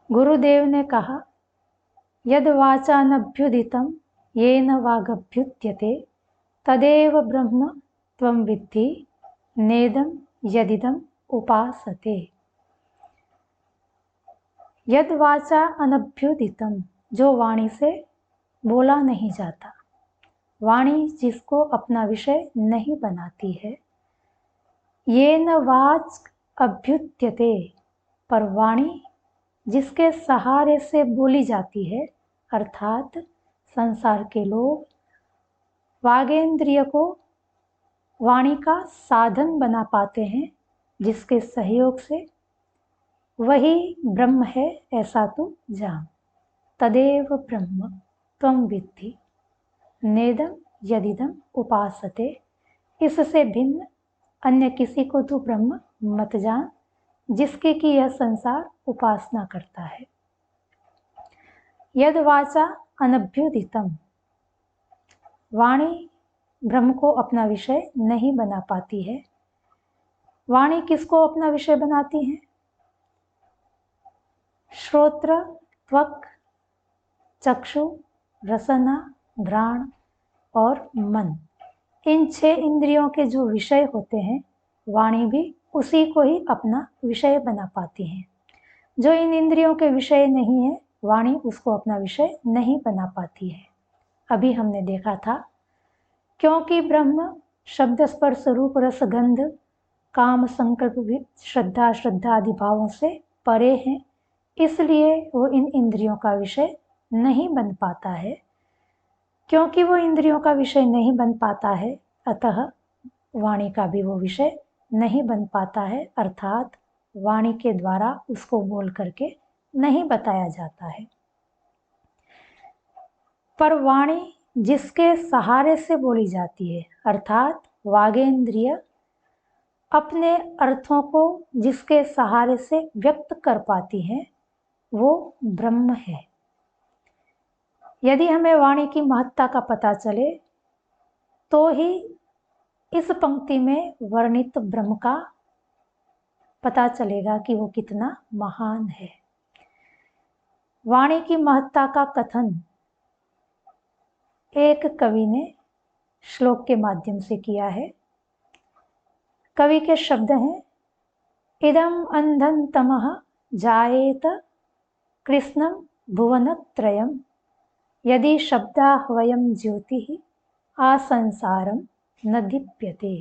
गुरुदेव ने कहा, यद वाचानभ्युदितं येन वागभ्युद्यते तदेव ब्रह्म त्वं विद्धि नेदं यदिदं उपासते। यद वाचा अनभ्युदितं, जो वाणी से बोला नहीं जाता, वाणी जिसको अपना विषय नहीं बनाती है, येन वाच अभ्युद्यते, पर वाणी जिसके सहारे से बोली जाती है, अर्थात संसार के लोग वागेंद्रिय को वाणी का साधन बना पाते हैं, जिसके सहयोग से, वही ब्रह्म है ऐसा तू जान। तदेव ब्रह्म त्वं विद्धि नेदं यदिदं उपासते। इससे भिन्न अन्य किसी को तू ब्रह्म मत जान, जिसके कि यह संसार उपासना करता है। यद वाचा अनभ्युदितं, वाणी ब्रह्म को अपना विषय नहीं बना पाती है। वाणी किसको अपना विषय बनाती है? श्रोत्र, त्वक, चक्षु, रसना, घ्राण और मन, इन 6 इंद्रियों के जो विषय होते हैं, वाणी भी उसी को ही अपना विषय बना पाती है। जो इन इंद्रियों के विषय नहीं है, वाणी उसको अपना विषय नहीं बना पाती है। अभी हमने देखा था, क्योंकि ब्रह्म शब्द स्पर्श रूप रस गंध काम संकल्प श्रद्धा आदि भावों से परे हैं, इसलिए वो इन इंद्रियों का विषय नहीं बन पाता है। क्योंकि वो इंद्रियों का विषय नहीं बन पाता है, अतः वाणी का भी वो विषय नहीं बन पाता है, अर्थात वाणी के द्वारा उसको बोल करके नहीं बताया जाता है। पर वाणी जिसके सहारे से बोली जाती है, अर्थात वागेंद्रिय अपने अर्थों को जिसके सहारे से व्यक्त कर पाती है, वो ब्रह्म है। यदि हमें वाणी की महत्ता का पता चले, तो ही इस पंक्ति में वर्णित ब्रह्म का पता चलेगा कि वो कितना महान है। वाणी की महत्ता का कथन एक कवि ने श्लोक के माध्यम से किया है। कवि के शब्द हैं, इदम अंधन तमः जायेत कृष्णं भुवनत्रयम् यदि शब्दा वयम ज्योति आसंसारम न दीप्यते।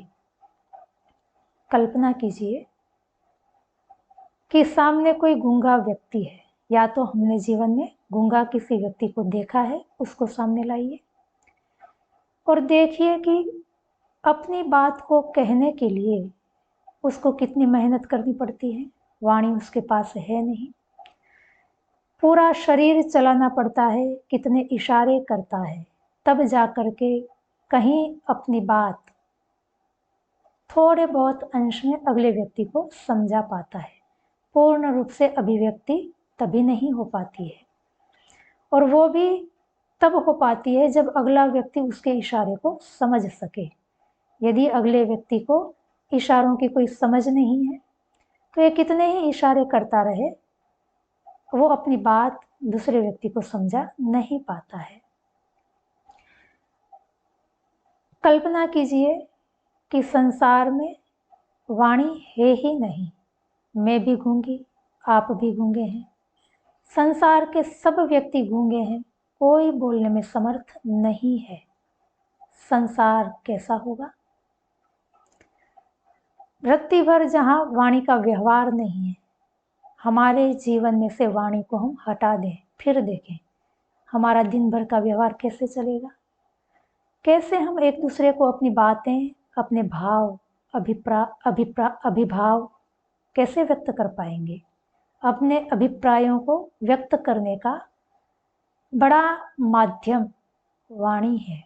कल्पना कीजिए कि सामने कोई गूंगा व्यक्ति है, या तो हमने जीवन में गूंगा किसी व्यक्ति को देखा है, उसको सामने लाइए और देखिए कि अपनी बात को कहने के लिए उसको कितनी मेहनत करनी पड़ती है। वाणी उसके पास है नहीं, पूरा शरीर चलाना पड़ता है, कितने इशारे करता है, तब जा करके कहीं अपनी बात थोड़े बहुत अंश में अगले व्यक्ति को समझा पाता है। पूर्ण रूप से अभिव्यक्ति तभी नहीं हो पाती है, और वो भी तब हो पाती है जब अगला व्यक्ति उसके इशारे को समझ सके। यदि अगले व्यक्ति को इशारों की कोई समझ नहीं है, तो ये कितने ही इशारे करता रहे, वो अपनी बात दूसरे व्यक्ति को समझा नहीं पाता है। कल्पना कीजिए कि संसार में वाणी है ही नहीं, मैं भी गूंगी, आप भी गूंगे हैं, संसार के सब व्यक्ति गूंगे हैं, कोई बोलने में समर्थ नहीं है। संसार कैसा होगा? रत्ती भर जहां वाणी का व्यवहार नहीं है, हमारे जीवन में से वाणी को हम हटा दें, फिर देखें हमारा दिन भर का व्यवहार कैसे चलेगा। कैसे हम एक दूसरे को अपनी बातें, अपने भाव, अभिभाव कैसे व्यक्त कर पाएंगे। अपने अभिप्रायों को व्यक्त करने का बड़ा माध्यम वाणी है।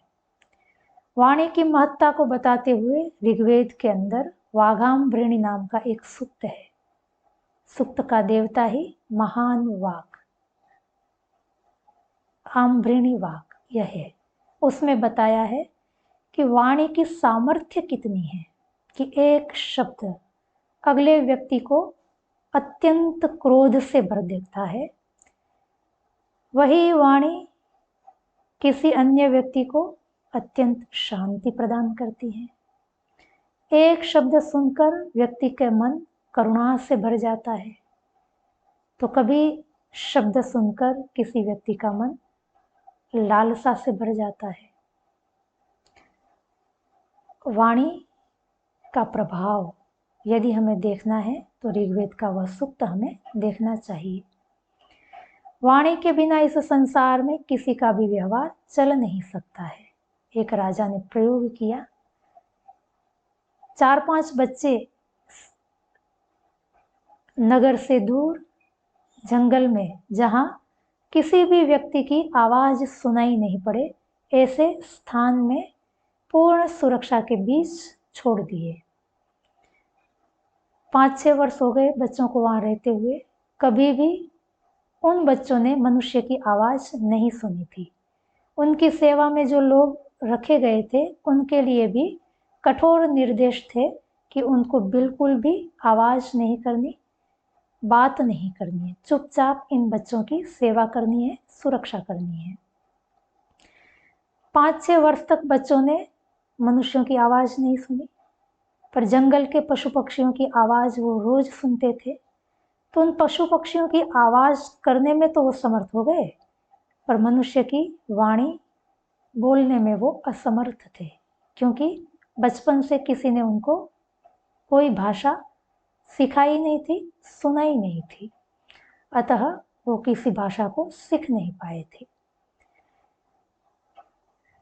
वाणी की महत्ता को बताते हुए ऋग्वेद के अंदर वाघाम्भृणी नाम का एक सूक्त है। सूक्त का देवता ही महान वाक, आम्भृणी वाक यह है। उसमें बताया है कि वाणी की सामर्थ्य कितनी है कि एक शब्द अगले व्यक्ति को अत्यंत क्रोध से भर देता है, वही वाणी किसी अन्य व्यक्ति को अत्यंत शांति प्रदान करती है। एक शब्द सुनकर व्यक्ति के मन करुणा से भर जाता है, तो कभी शब्द सुनकर किसी व्यक्ति का मन लालसा से भर जाता है। वाणी का प्रभाव यदि हमें देखना है तो ऋग्वेद का वह सूक्त हमें देखना चाहिए। वाणी के बिना इस संसार में किसी का भी व्यवहार चल नहीं सकता है। एक राजा ने प्रयोग किया, 4-5 बच्चे नगर से दूर जंगल में, जहां किसी भी व्यक्ति की आवाज सुनाई नहीं पड़े, ऐसे स्थान में पूर्ण सुरक्षा के बीच छोड़ दिए। 5-6 वर्ष हो गए बच्चों को वहां रहते हुए, कभी भी उन बच्चों ने मनुष्य की आवाज नहीं सुनी थी। उनकी सेवा में जो लोग रखे गए थे उनके लिए भी कठोर निर्देश थे कि उनको बिल्कुल भी आवाज नहीं करनी, बात नहीं करनी है, चुपचाप इन बच्चों की सेवा करनी है, सुरक्षा करनी है। 5-6 वर्ष तक बच्चों ने मनुष्यों की आवाज नहीं सुनी, पर जंगल के पशु पक्षियों की आवाज वो रोज सुनते थे। तो उन पशु पक्षियों की आवाज करने में तो वो समर्थ हो गए, पर मनुष्य की वाणी बोलने में वो असमर्थ थे, क्योंकि बचपन से किसी ने उनको कोई भाषा सिखाई नहीं थी, सुनाई नहीं थी, अतः वो किसी भाषा को सीख नहीं पाए थे।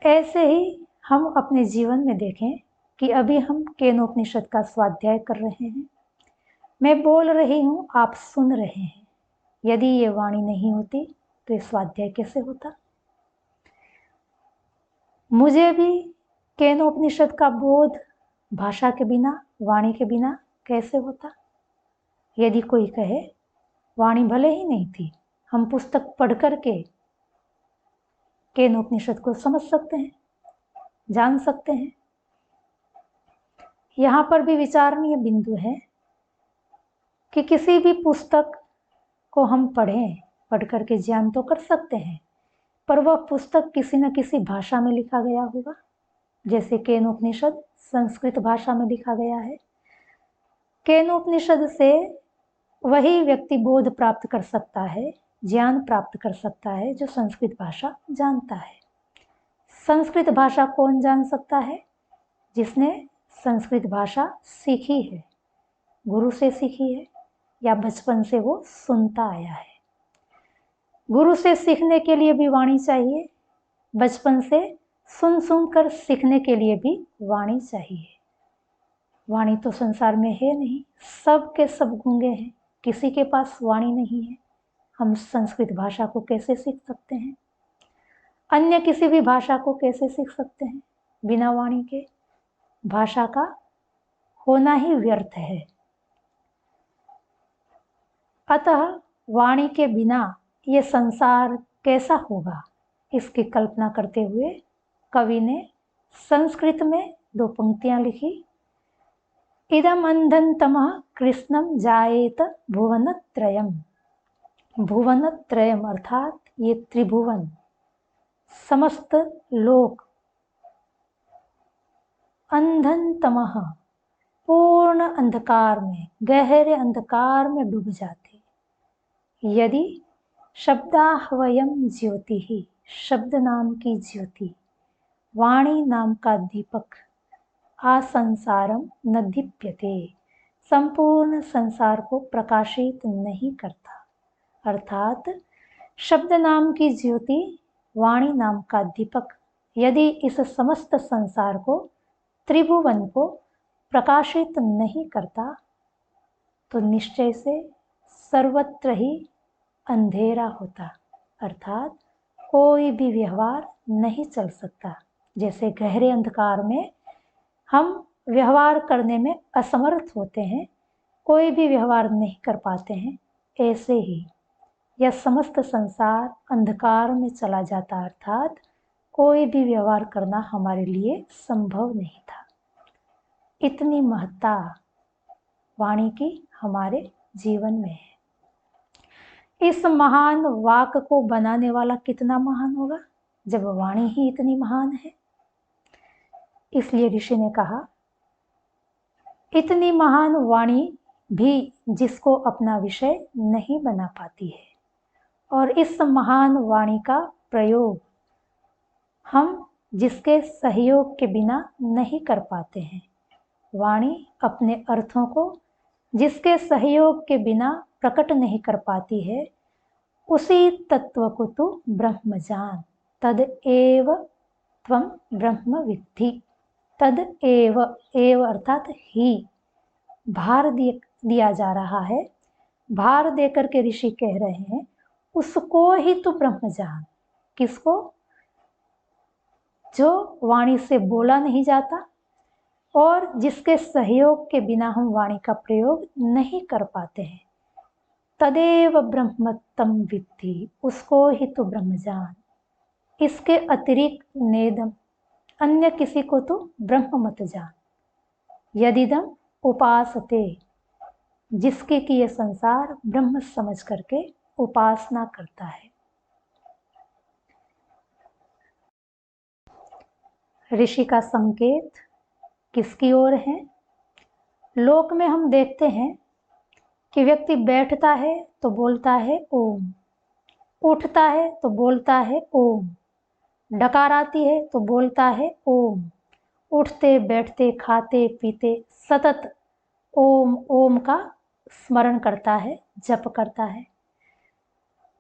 ऐसे ही हम अपने जीवन में देखें कि अभी हम केनोपनिषद का स्वाध्याय कर रहे हैं। मैं बोल रही हूँ, आप सुन रहे हैं। यदि ये वाणी नहीं होती तो ये स्वाध्याय कैसे होता? मुझे भी केनोपनिषद का बोध भाषा के बिना, वाणी के बिना कैसे होता? यदि कोई कहे वाणी भले ही नहीं थी, हम पुस्तक पढ़ करके केनोपनिषद को समझ सकते हैं, जान सकते हैं। यहाँ पर भी विचारणीय बिंदु है कि किसी भी पुस्तक को हम पढ़ करके ज्ञान तो कर सकते हैं, पर वह पुस्तक किसी न किसी भाषा में लिखा गया होगा। जैसे केनोपनिषद संस्कृत भाषा में लिखा गया है। केनोपनिषद से वही व्यक्ति बोध प्राप्त कर सकता है, ज्ञान प्राप्त कर सकता है जो संस्कृत भाषा जानता है। संस्कृत भाषा कौन जान सकता है? जिसने संस्कृत भाषा सीखी है, गुरु से सीखी है, या बचपन से वो सुनता आया है। गुरु से सीखने के लिए भी वाणी चाहिए, बचपन से सुन कर सीखने के लिए भी वाणी चाहिए। वाणी तो संसार में है नहीं, सब के सब गूंगे हैं, किसी के पास वाणी नहीं है। हम संस्कृत भाषा को कैसे सीख सकते हैं? अन्य किसी भी भाषा को कैसे सीख सकते हैं बिना वाणी के? भाषा का होना ही व्यर्थ है। अतः वाणी के बिना ये संसार कैसा होगा, इसकी कल्पना करते हुए कवि ने संस्कृत में 2 पंक्तियां लिखी। इदम अंधन तमः कृष्णम जायेत भुवनत्रयम। भुवनत्रयम अर्थात ये त्रिभुवन, समस्त लोक अंधन तमः पूर्ण अंधकार में, गहरे अंधकार में डूब जाते, यदि शब्दाह्वयम ज्योति ही, शब्द नाम की ज्योति, वाणी नाम का दीपक, आसंसारम न दीप्यते, संपूर्ण संसार को प्रकाशित नहीं करता। अर्थात शब्द नाम की ज्योति, वाणी नाम का दीपक यदि इस समस्त संसार को, त्रिभुवन को प्रकाशित नहीं करता, तो निश्चय से सर्वत्र ही अंधेरा होता, अर्थात कोई भी व्यवहार नहीं चल सकता। जैसे गहरे अंधकार में हम व्यवहार करने में असमर्थ होते हैं, कोई भी व्यवहार नहीं कर पाते हैं, ऐसे ही यह समस्त संसार अंधकार में चला जाता, अर्थात कोई भी व्यवहार करना हमारे लिए संभव नहीं था। इतनी महत्ता वाणी की हमारे जीवन में है। इस महान वाक को बनाने वाला कितना महान होगा जब वाणी ही इतनी महान है। इसलिए ऋषि ने कहा, इतनी महान वाणी भी जिसको अपना विषय नहीं बना पाती है, और इस महान वाणी का प्रयोग हम जिसके सहयोग के बिना नहीं कर पाते हैं। वाणी अपने अर्थों को जिसके सहयोग के बिना प्रकट नहीं कर पाती है, उसी तत्व को तू ब्रह्म जान। तद एव त्वं ब्रह्म विद्धि। तद एव, एव अर्थात ही, भार दिया जा रहा है, भार देकर के ऋषि कह रहे हैं, उसको ही तू ब्रह्म जान। किसको? जो वाणी से बोला नहीं जाता और जिसके सहयोग के बिना हम वाणी का प्रयोग नहीं कर पाते हैं। तदेव ब्रह्मत्तम विद्धि, उसको ही तू ब्रह्म जान। इसके अतिरिक्त नेदम, अन्य किसी को तू ब्रह्म मत जान। यदिदम उपासते, जिसकी कि यह संसार ब्रह्म समझ करके उपासना करता है। ऋषि का संकेत किसकी ओर है? लोक में हम देखते हैं कि व्यक्ति बैठता है तो बोलता है ओम, उठता है तो बोलता है ओम, डकार आती है तो बोलता है ओम, उठते बैठते खाते पीते सतत ओम ओम का स्मरण करता है, जप करता है।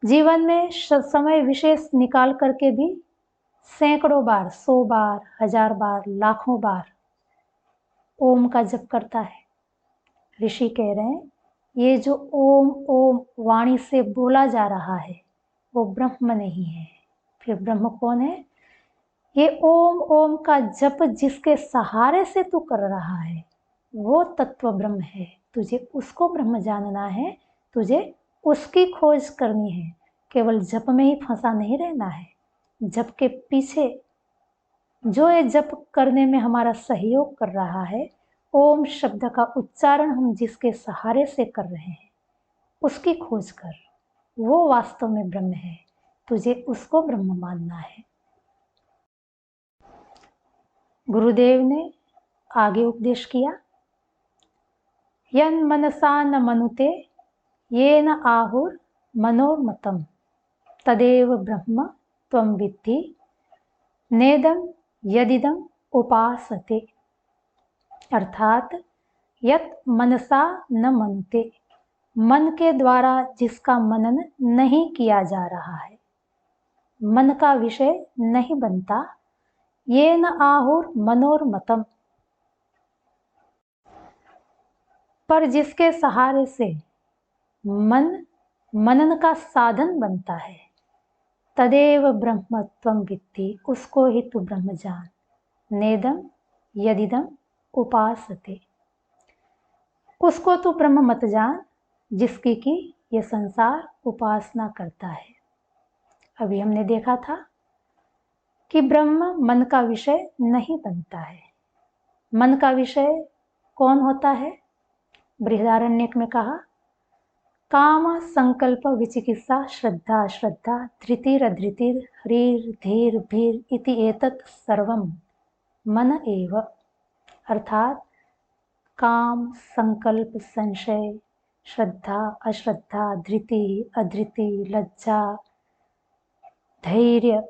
जीवन में समय विशेष निकाल करके भी सैकड़ों बार, 100 बार, 1000 बार, लाखों बार ओम का जप करता है। ऋषि कह रहे हैं, ये जो ओम ओम वाणी से बोला जा रहा है वो ब्रह्म नहीं है। फिर ब्रह्म कौन है? ये ओम ओम का जप जिसके सहारे से तू कर रहा है वो तत्व ब्रह्म है। तुझे उसको ब्रह्म जानना है, तुझे उसकी खोज करनी है। केवल जप में ही फंसा नहीं रहना है। जप के पीछे जो ये जप करने में हमारा सहयोग कर रहा है, ओम शब्द का उच्चारण हम जिसके सहारे से कर रहे हैं, उसकी खोज कर। वो वास्तव में ब्रह्म है, तुझे उसको ब्रह्म मानना है। गुरुदेव ने आगे उपदेश किया, यन मनसा न मनुते येन आहुर मनोमतम तदेव ब्रह्म त्वं विद्धि नेदम यदिदम उपासते। अर्थात यत मनसा न मनते, मन के द्वारा जिसका मनन नहीं किया जा रहा है, मन का विषय नहीं बनता, ये न आहुर मनोरमतम, पर जिसके सहारे से मन मनन का साधन बनता है, तदेव ब्रह्म त्वं विद्धि, उसको ही तू ब्रह्म जान। नेदम यदिदम उपासते, उसको तू ब्रह्म मत जान जिसकी कि यह संसार उपासना करता है। अभी हमने देखा था कि ब्रह्म मन का विषय नहीं बनता है। मन का विषय कौन होता है? बृहदारण्यक में कहा, काम संकल्प विचिकित्सा श्रद्धा श्रद्धा धृतिरधृतिर ह्रीर धीर भीर इति एतत् सर्वम मन एव। अर्थात काम, संकल्प, संशय, श्रद्धा, अश्रद्धा, धृति, अधृति, लज्जा, धैर्य,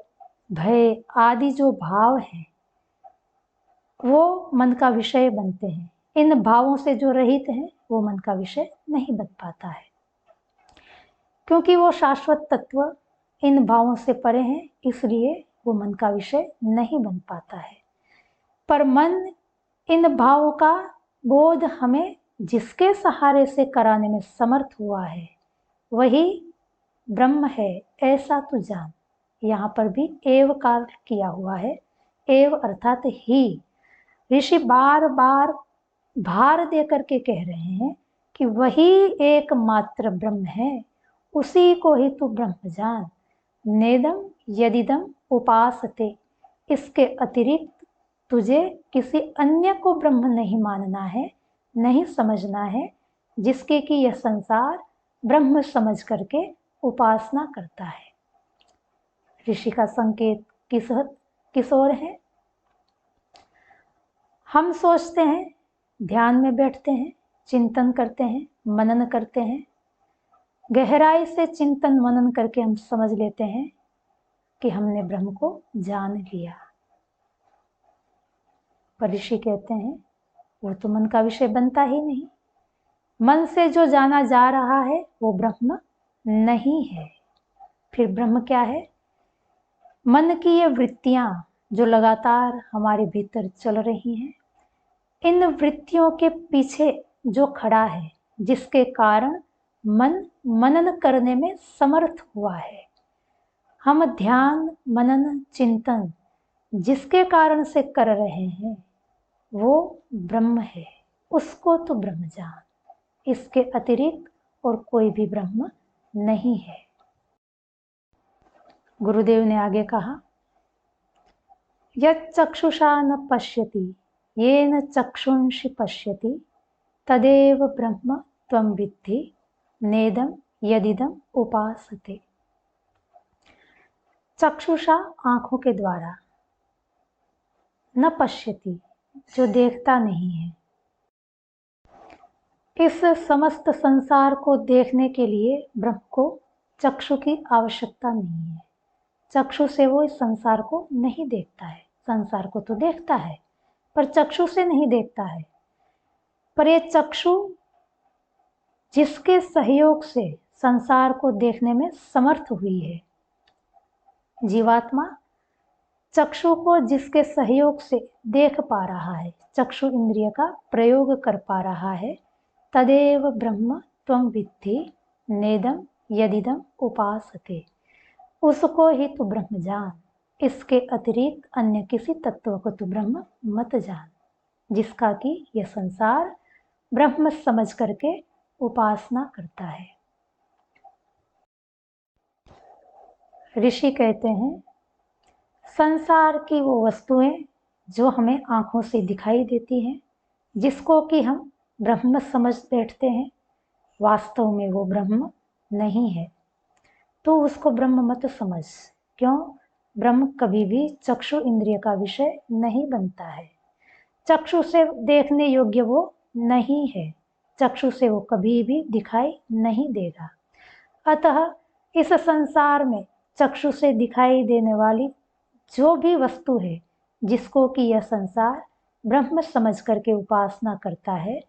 भय आदि जो भाव हैं वो मन का विषय बनते हैं। इन भावों से जो रहित हैं वो मन का विषय नहीं बन पाता है, क्योंकि वो शाश्वत तत्व इन भावों से परे हैं, इसलिए वो मन का विषय नहीं बन पाता है। पर मन इन भावों का बोध हमें जिसके सहारे से कराने में समर्थ हुआ है वही ब्रह्म है, ऐसा तू जान। यहाँ पर भी एव का किया हुआ है, एव अर्थात ही। ऋषि बार बार भार दे करके कह रहे हैं कि वही एकमात्र ब्रह्म है, उसी को ही तू ब्रह्म जान। नेदम यदिदम उपासते, इसके अतिरिक्त तुझे किसी अन्य को ब्रह्म नहीं मानना है, नहीं समझना है, जिसके कि यह संसार ब्रह्म समझ करके उपासना करता है। ऋषि का संकेत किस ओर है? हम सोचते हैं, ध्यान में बैठते हैं, चिंतन करते हैं, मनन करते हैं। गहराई से चिंतन मनन करके हम समझ लेते हैं कि हमने ब्रह्म को जान लिया। पर ऋषि कहते हैं वो तो मन का विषय बनता ही नहीं। मन से जो जाना जा रहा है वो ब्रह्म नहीं है। फिर ब्रह्म क्या है? मन की ये वृत्तियां जो लगातार हमारे भीतर चल रही हैं, इन वृत्तियों के पीछे जो खड़ा है, जिसके कारण मन मनन करने में समर्थ हुआ है। हम ध्यान मनन चिंतन जिसके कारण से कर रहे हैं वो ब्रह्म है। उसको तो ब्रह्म जान, इसके अतिरिक्त और कोई भी ब्रह्म नहीं है। गुरुदेव ने आगे कहा, यच्चक्षुषा न पश्यति येन चक्षुंषि पश्यति तदेव ब्रह्म त्वं विद्धि नेदम यदिदम उपासते। चक्षुषा आंखों के द्वारा, न पश्यति जो देखता नहीं है। इस समस्त संसार को देखने के लिए ब्रह्म को चक्षु की आवश्यकता नहीं है। चक्षु से वो इस संसार को नहीं देखता है। संसार को तो देखता है पर चक्षु से नहीं देखता है। पर ये चक्षु जिसके सहयोग से संसार को देखने में समर्थ हुई है, जीवात्मा चक्षु को जिसके सहयोग से देख पा रहा है, चक्षु इंद्रिय का प्रयोग कर पा रहा है, तदेव ब्रह्म त्वं विद्धि नेदम यदिदम उपासते। उसको ही तू ब्रह्म जान, इसके अतिरिक्त अन्य किसी तत्व को तू ब्रह्म मत जान, जिसका कि यह संसार ब्रह्म समझ करके उपासना करता है। ऋषि कहते हैं, संसार की वो वस्तुएं जो हमें आंखों से दिखाई देती हैं, जिसको कि हम ब्रह्म समझ बैठते हैं, वास्तव में वो ब्रह्म नहीं है। तो उसको ब्रह्म मत समझ। क्यों? ब्रह्म कभी भी चक्षु इंद्रिय का विषय नहीं बनता है। चक्षु से देखने योग्य वो नहीं है। चक्षु से वो कभी भी दिखाई नहीं देगा। अतः इस संसार में चक्षु से दिखाई देने वाली जो भी वस्तु है, जिसको कि यह संसार ब्रह्म समझ करके उपासना करता है,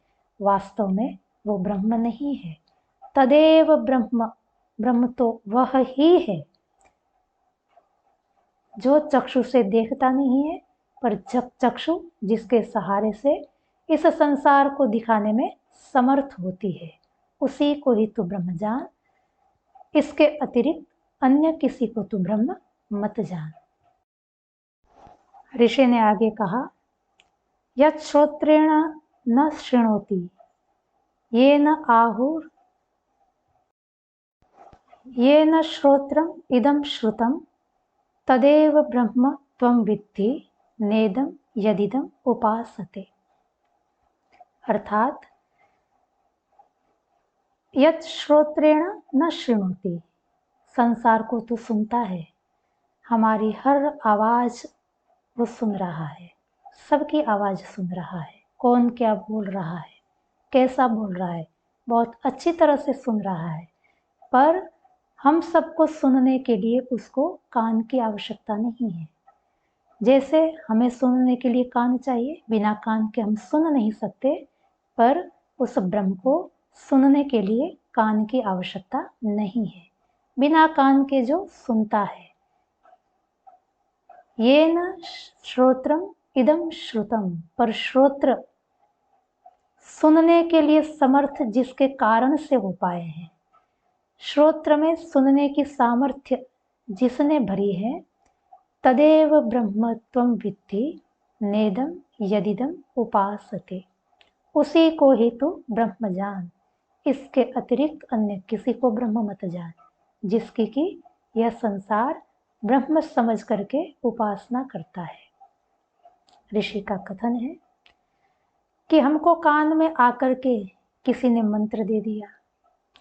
वास्तव में वो ब्रह्म नहीं है। तदेव ब्रह्म, ब्रह्म तो वह ही है जो चक्षु से देखता नहीं है, पर चक्षु जिसके सहारे से इस संसार को दिखाने में समर्थ होती है, उसी को ही तू ब्रह्म जान। इसके अतिरिक्त अन्य किसी को तू ब्रह्म मत जान। ऋषि ने आगे कहा, यत् श्रोत्रेण न शृणोति येन आहुर येन श्रोत्रम इदं श्रुतम तदेव ब्रह्म त्वं विद्धि नेदम यदिदम उपासते। अर्थात यत् श्रोत्रेण न शृणोति, संसार को तो सुनता है, हमारी हर आवाज वो सुन रहा है, सबकी आवाज सुन रहा है, कौन क्या बोल रहा है, कैसा बोल रहा है, बहुत अच्छी तरह से सुन रहा है। पर हम सबको सुनने के लिए उसको कान की आवश्यकता नहीं है। जैसे हमें सुनने के लिए कान चाहिए, बिना कान के हम सुन नहीं सकते, पर उस ब्रह्म को सुनने के लिए कान की आवश्यकता नहीं है। बिना कान के जो सुनता है, ये न श्रोत्रम इदम श्रुतम, पर श्रोत्र सुनने के लिए समर्थ जिसके कारण से हो पाए हैं, श्रोत्र में सुनने की सामर्थ्य जिसने भरी है, तदेव ब्रह्म त्वं विद्धि नेदम यदिदम उपासते। उसी को ही तू ब्रह्म जान, इसके अतिरिक्त अन्य किसी को ब्रह्म मत जान, जिसकी कि यह संसार ब्रह्म समझ करके उपासना करता है। ऋषि का कथन है कि हमको कान में आकर के किसी ने मंत्र दे दिया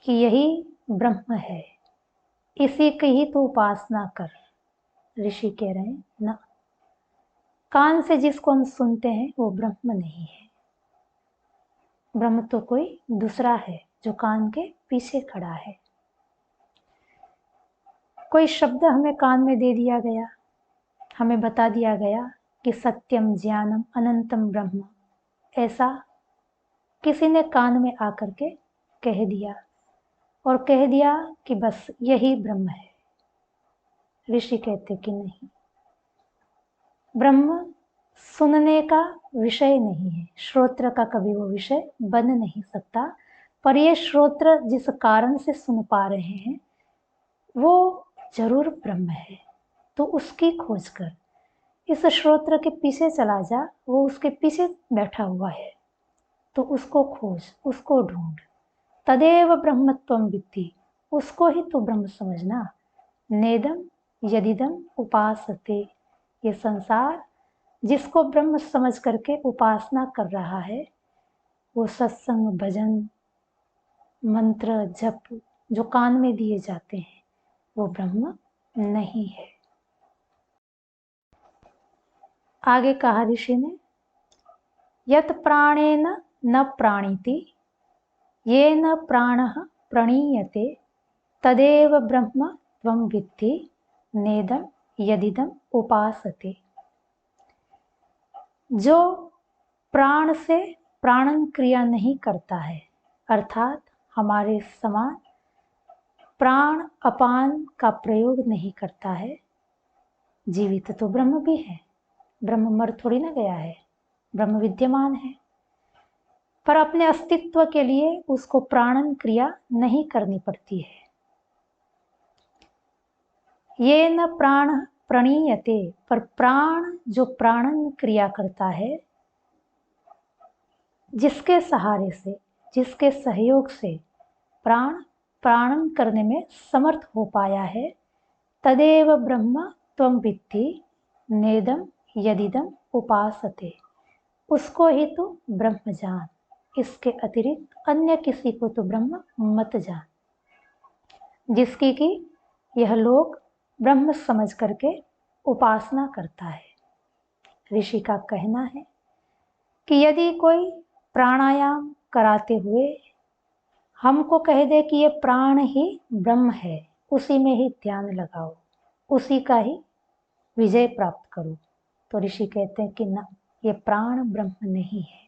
कि यही ब्रह्म है, इसी की ही तो उपासना कर। ऋषि कह रहे हैं ना, कान से जिसको हम सुनते हैं वो ब्रह्म नहीं है। ब्रह्म तो कोई दूसरा है जो कान के पीछे खड़ा है। कोई शब्द हमें कान में दे दिया गया, हमें बता दिया गया कि सत्यम ज्ञानम अनंतम ब्रह्म, ऐसा किसी ने कान में आकर के कह दिया और कह दिया कि बस यही ब्रह्म है। ऋषि कहते कि नहीं, ब्रह्म सुनने का विषय नहीं है, श्रोत्र का कभी वो विषय बन नहीं सकता। पर ये श्रोत्र जिस कारण से सुन पा रहे हैं वो जरूर ब्रह्म है। तो उसकी खोज कर, इस श्रोत्र के पीछे चला जा, वो उसके पीछे बैठा हुआ है, तो उसको खोज, उसको ढूंढ। तदेव ब्रह्मत्वम विद्धि, उसको ही तो ब्रह्म समझना। नेदम यदिदम उपासते, ये संसार जिसको ब्रह्म समझ करके उपासना कर रहा है, वो सत्संग, भजन, मंत्र, जप जो कान में दिए जाते हैं वो ब्रह्म नहीं है। आगे कहा ऋषि ने, यत प्राणेन न प्राणीति येन प्राणः प्रणीयते तदेव ब्रह्म त्वं विद्धि नेदम यदिदम उपासते। जो प्राण से प्राणन क्रिया नहीं करता है, अर्थात हमारे समान प्राण अपान का प्रयोग नहीं करता है, जीवित तो ब्रह्म भी है, ब्रह्म मर थोड़ी ना गया है, ब्रह्म विद्यमान है, पर अपने अस्तित्व के लिए उसको प्राणन क्रिया नहीं करनी पड़ती है। ये न प्राण प्रणीयते, पर प्राण जो प्राणन क्रिया करता है, जिसके सहारे से, जिसके सहयोग से प्राण प्राणन करने में समर्थ हो पाया है, तदेव ब्रह्म त्वं विद्धि नेदम यदिदम उपासते, उसको ही तो ब्रह्म जान, इसके अतिरिक्त अन्य किसी को तो ब्रह्म मत जान। जिसकी कि यह लोग ब्रह्म समझ करके उपासना करता है। ऋषि का कहना है कि यदि कोई प्राणायाम कराते हुए हमको कह दे कि ये प्राण ही ब्रह्म है, उसी में ही ध्यान लगाओ, उसी का ही विजय प्राप्त करो, तो ऋषि कहते हैं कि ना, ये प्राण ब्रह्म नहीं है।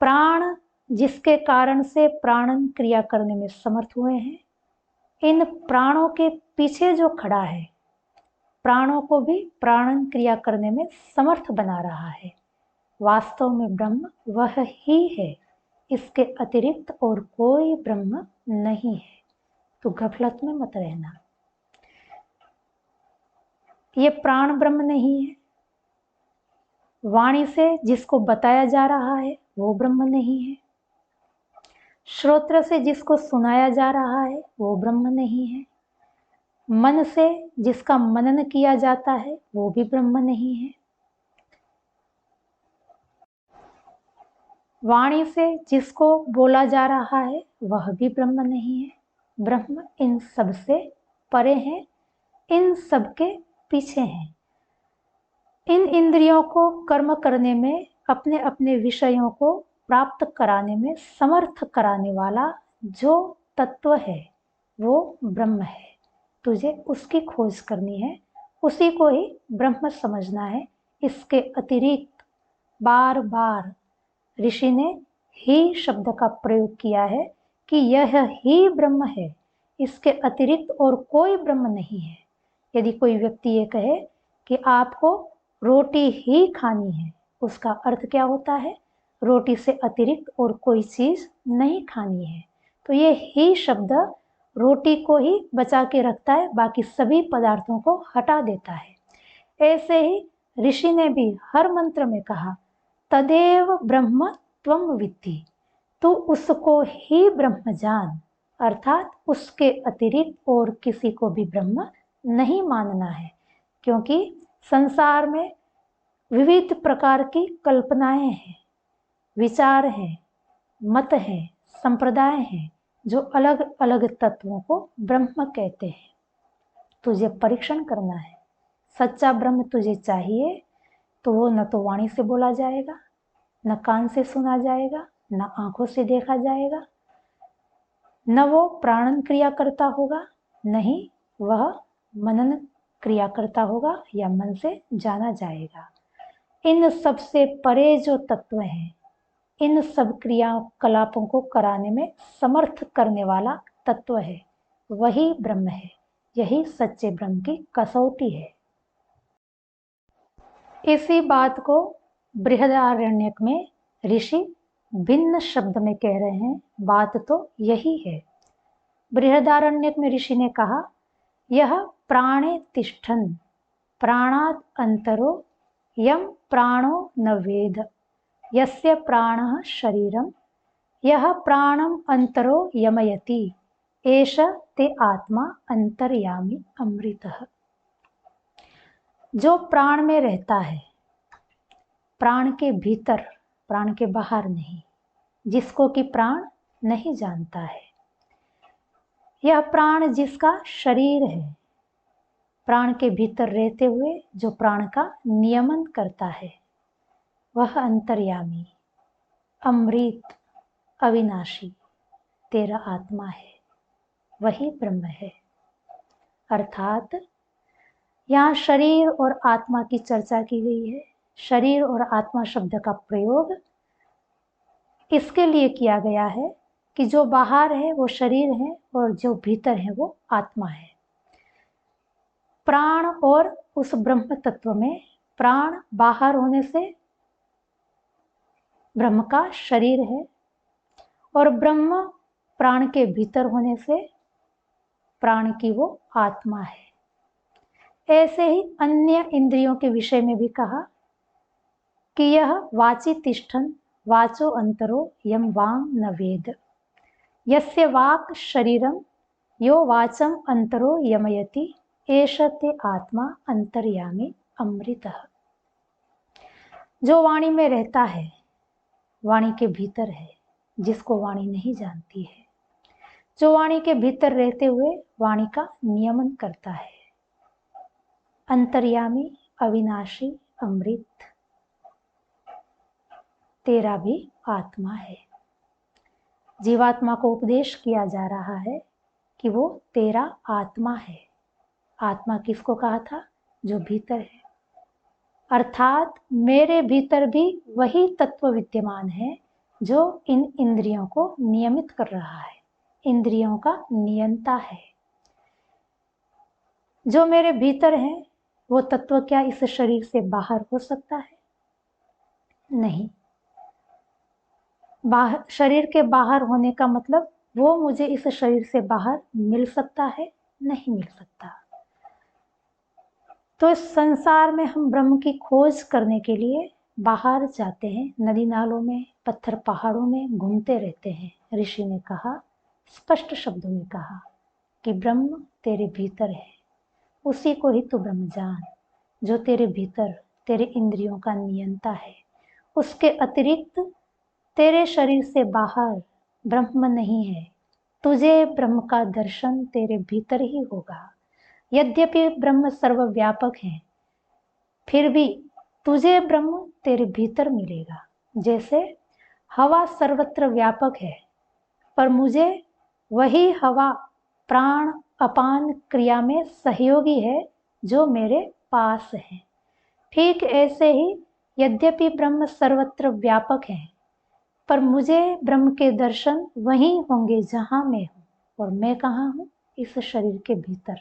प्राण जिसके कारण से प्राणन क्रिया करने में समर्थ हुए हैं, इन प्राणों के पीछे जो खड़ा है, प्राणों को भी प्राणन क्रिया करने में समर्थ बना रहा है, वास्तव में ब्रह्म वह ही है, इसके अतिरिक्त और कोई ब्रह्म नहीं है। तो गफलत में मत रहना। ये प्राण ब्रह्म नहीं है, वाणी से जिसको बताया जा रहा है वो ब्रह्म नहीं है, श्रोत्र से जिसको सुनाया जा रहा है वो ब्रह्म नहीं है, मन से जिसका मनन किया जाता है वो भी ब्रह्म नहीं है, वाणी से जिसको बोला जा रहा है वह भी ब्रह्म नहीं है। ब्रह्म इन सब से परे हैं, इन सब के पीछे हैं। इन इंद्रियों को कर्म करने में, अपने अपने विषयों को प्राप्त कराने में समर्थ कराने वाला जो तत्व है वो ब्रह्म है। तुझे उसकी खोज करनी है, उसी को ही ब्रह्म समझना है। इसके अतिरिक्त बार बार ऋषि ने ही शब्द का प्रयोग किया है कि यह ही ब्रह्म है, इसके अतिरिक्त और कोई ब्रह्म नहीं है। यदि कोई व्यक्ति ये कहे कि आपको रोटी ही खानी है, उसका अर्थ क्या होता है? रोटी से अतिरिक्त और कोई चीज नहीं खानी है। तो ये ही शब्द रोटी को ही बचा के रखता है, बाकी सभी पदार्थों को हटा देता है। ऐसे ही ऋषि ने भी हर मंत्र में कहा, तदेव ब्रह्म त्वं विद्धि, तू उसको ही ब्रह्म जान, अर्थात उसके अतिरिक्त और किसी को भी ब्रह्म नहीं मानना है। क्योंकि संसार में विविध प्रकार की कल्पनाएं हैं, विचार हैं, मत हैं, संप्रदाय हैं, जो अलग अलग तत्वों को ब्रह्म कहते हैं। तुझे परीक्षण करना है, सच्चा ब्रह्म तुझे चाहिए तो वो न तो वाणी से बोला जाएगा, न कान से सुना जाएगा, न आंखों से देखा जाएगा, न वो प्राणन क्रिया करता होगा, नहीं वह मनन क्रिया करता होगा या मन से जाना जाएगा। इन सब से परे जो तत्व हैं, इन सब क्रियाकलापों को कराने में समर्थ करने वाला तत्व है, वही ब्रह्म है। यही सच्चे ब्रह्म की कसौटी है। इसी बात को बृहदारण्यक में ऋषि भिन्न शब्द में कह रहे हैं। बात तो यही है। बृहदारण्यक में ऋषि ने कहा, यह प्राणे तिष्ठन् प्राणात् अंतरो यम प्राणो न वेद यस्य प्राणः शरीरम यह प्राणम अंतरो यमयति एष ते आत्मा अंतर्यामी अमृतः। जो प्राण में रहता है, प्राण के भीतर, प्राण के बाहर नहीं, जिसको कि प्राण नहीं जानता है, यह प्राण जिसका शरीर है, प्राण के भीतर रहते हुए जो प्राण का नियमन करता है, वह अंतर्यामी, अमृत, अविनाशी तेरा आत्मा है, वही ब्रह्म है। अर्थात यहाँ शरीर और आत्मा की चर्चा की गई है। शरीर और आत्मा शब्द का प्रयोग इसके लिए किया गया है कि जो बाहर है वो शरीर है और जो भीतर है वो आत्मा है। प्राण और उस ब्रह्म तत्व में प्राण बाहर होने से ब्रह्म का शरीर है और ब्रह्म प्राण के भीतर होने से प्राण की वो आत्मा है। ऐसे ही अन्य इंद्रियों के विषय में भी कहा कि यह वाचि तिष्ठन् वाचो अंतरो यम वांग न वेद यस्य वाक् शरीरम यो वाचम अंतरो यमयति एष ते आत्मा अंतर्यामी अमृतः। जो वाणी में रहता है, वाणी के भीतर है, जिसको वाणी नहीं जानती है, जो वाणी के भीतर रहते हुए वाणी का नियमन करता है, अंतर्यामी, अविनाशी, अमृत तेरा भी आत्मा है। जीवात्मा को उपदेश किया जा रहा है कि वो तेरा आत्मा है। आत्मा किसको कहा था? जो भीतर है। अर्थात मेरे भीतर भी वही तत्व विद्यमान है जो इन इंद्रियों को नियमित कर रहा है, इंद्रियों का नियंता है। जो मेरे भीतर है वो तत्व क्या इस शरीर से बाहर हो सकता है? नहीं। बाहर, शरीर के बाहर होने का मतलब वो मुझे इस शरीर से बाहर मिल सकता है? नहीं मिल सकता। तो इस संसार में हम ब्रह्म की खोज करने के लिए बाहर जाते हैं, नदी नालों में, पत्थर पहाड़ों में घूमते रहते हैं। ऋषि ने कहा, स्पष्ट शब्दों में कहा कि ब्रह्म तेरे भीतर है, उसी को ही तू ब्रह्म जान जो तेरे भीतर तेरे इंद्रियों का नियंता है। उसके अतिरिक्त तेरे शरीर से बाहर ब्रह्म नहीं है। तुझे ब्रह्म का दर्शन तेरे भीतर ही होगा। यद्यपि ब्रह्म सर्वव्यापक है, फिर भी तुझे ब्रह्म तेरे भीतर मिलेगा। जैसे हवा सर्वत्र व्यापक है, पर मुझे वही हवा प्राण अपान क्रिया में सहयोगी है जो मेरे पास है। ठीक ऐसे ही यद्यपि ब्रह्म सर्वत्र व्यापक है, पर मुझे ब्रह्म के दर्शन वहीं होंगे जहां मैं हूँ, और मैं कहाँ हूँ? इस शरीर के भीतर।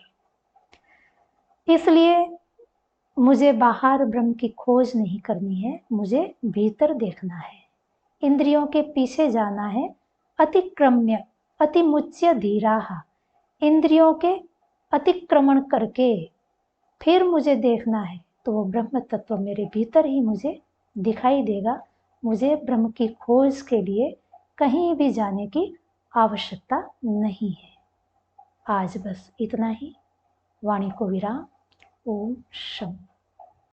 इसलिए मुझे बाहर ब्रह्म की खोज नहीं करनी है, मुझे भीतर देखना है। इंद्रियों के पीछे जाना है। अतिक्रम्य अतिमुच्य धीराः, इंद्रियों के अतिक्रमण करके फिर मुझे देखना है तो वो ब्रह्म तत्व मेरे भीतर ही मुझे दिखाई देगा। मुझे ब्रह्म की खोज के लिए कहीं भी जाने की आवश्यकता नहीं है। आज बस इतना ही। वाणी को विराम। ओम शांति।